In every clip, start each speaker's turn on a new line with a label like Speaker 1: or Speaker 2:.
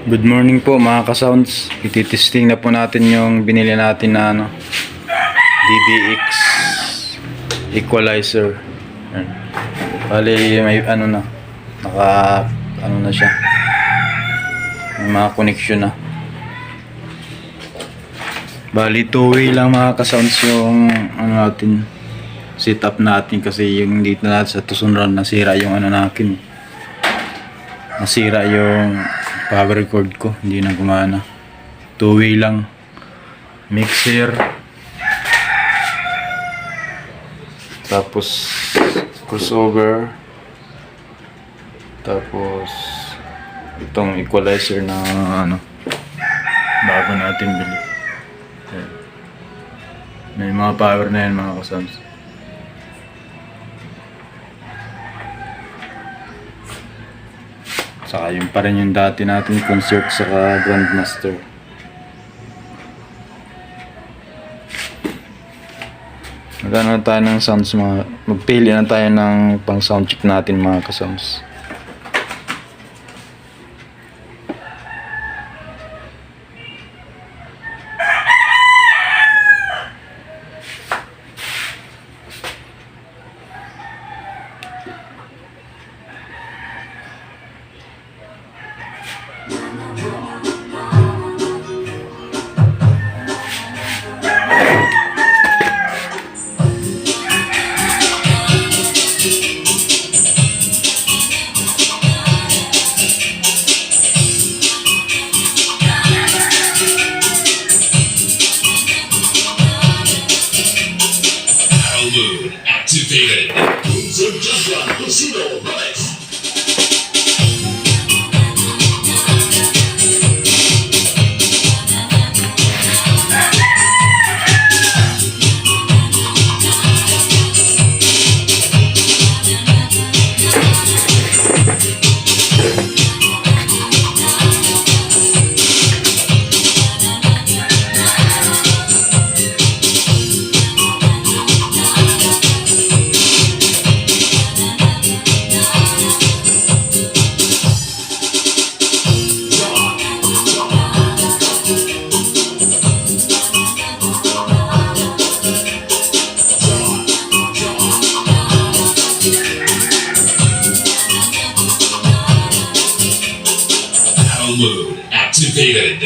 Speaker 1: Good morning po mga ka-sounds. Ititesting na po natin yung binili natin na DBX equalizer. Ayan. Bali may naka siya. May mga connection na. Bali 2-way lang mga ka-sounds yung natin setup natin kasi yung dito natin sa tusunran nasira yung natin. Nasira yung power cord ko, hindi na gumana. 2-way lang. Mixer. Tapos crossover. Tapos itong equalizer na bago natin bili. Ayan. May mga power na yan mga kasams. Saka yung pa rin yung dati natin concert sa Grandmaster. Magano na tayo ng sounds magpili na tayo ng pang sound check natin mga kasams.
Speaker 2: Activated. Mode activated.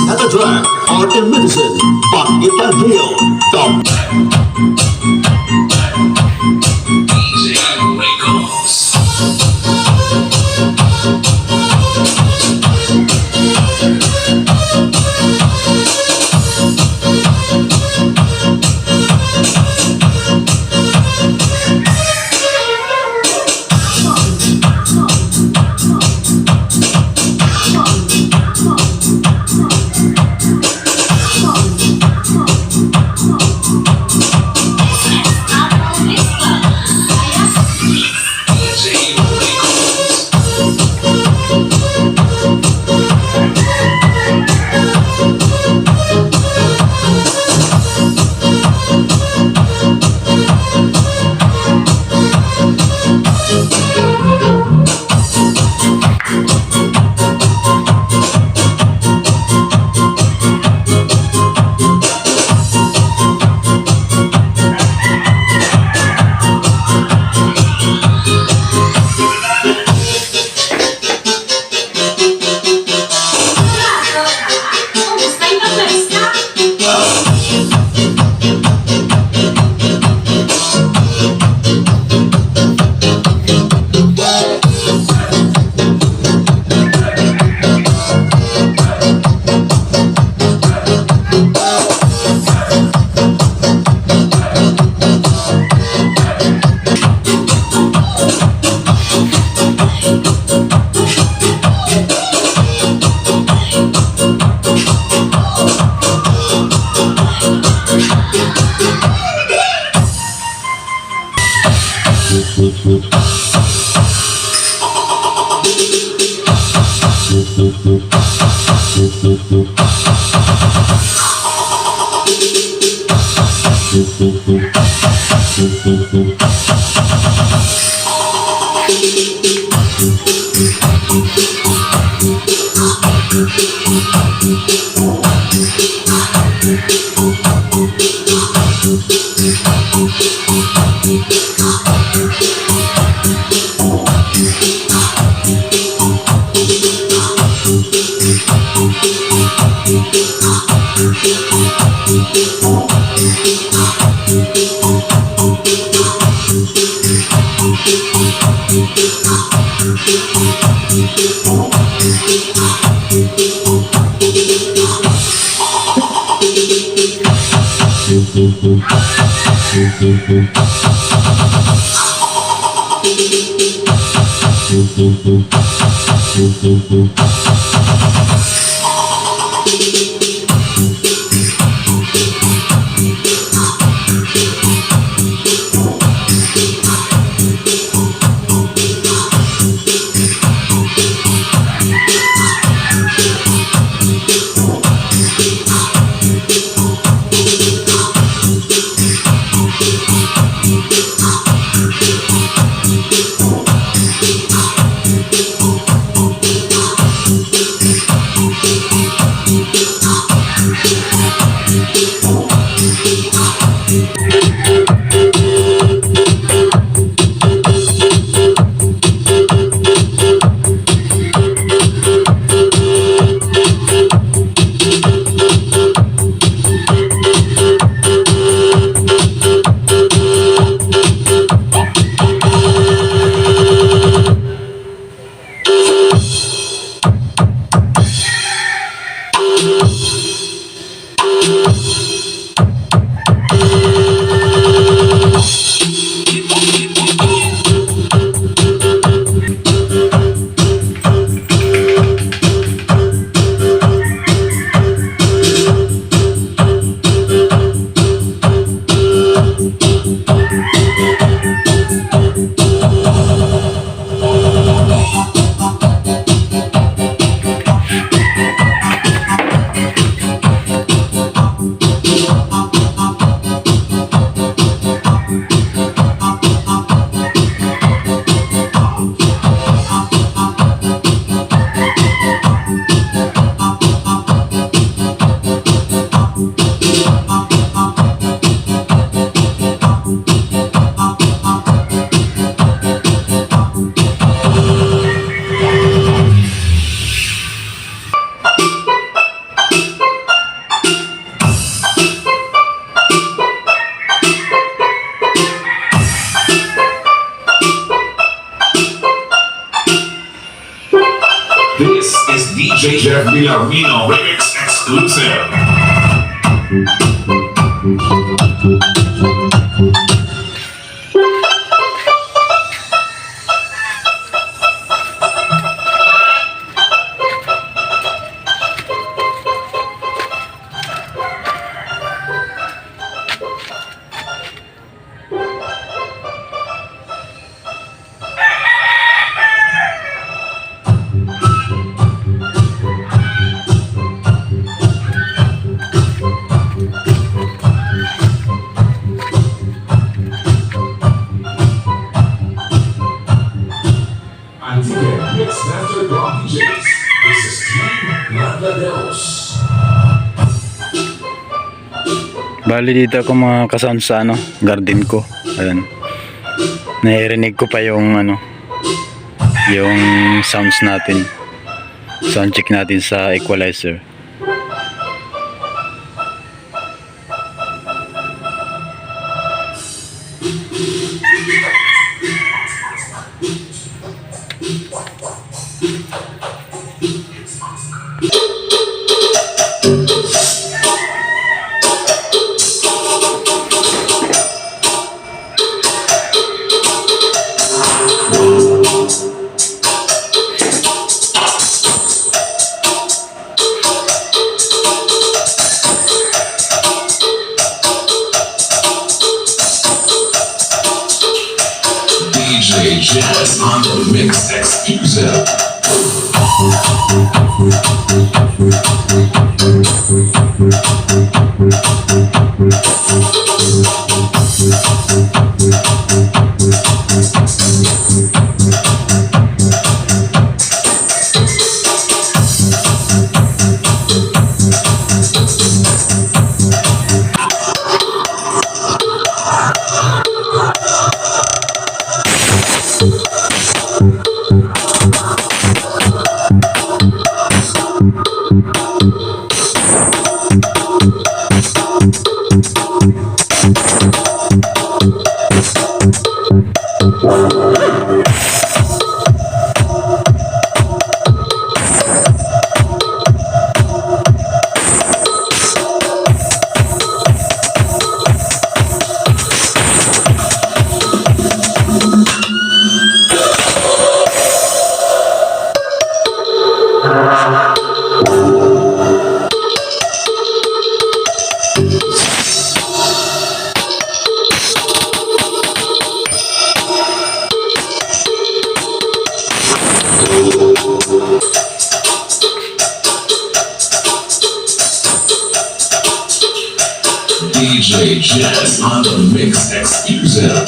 Speaker 3: At the track, art and medicine, but it can heal. Stop.
Speaker 2: DJ Records. Arnel Remix exclusive. Mixmaster Rock DJs. This is Team Lagladeros.
Speaker 1: Bali dito ako mga kasound sa garden ko. Ayan. Naririnig ko pa yung yung sounds natin. Sound check natin sa equalizer.
Speaker 2: DJ Jazz on the mix exclusive. DJ Jazz on the mix exclusive.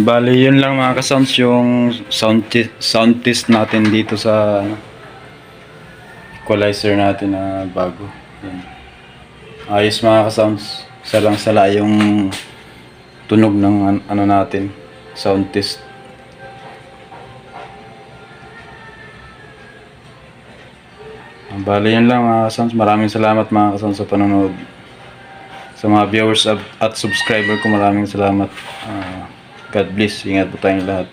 Speaker 1: Bali yun lang mga kasounds yung sound test natin dito sa equalizer natin na bago. Yan. Ayos mga kasounds, salang-sala yung tunog ng natin, sound test. Bali yun lang mga kasounds, maraming salamat mga kasounds sa panonood. Sa mga viewers at subscriber ko, maraming salamat. God bless, ingat po tayong lahat.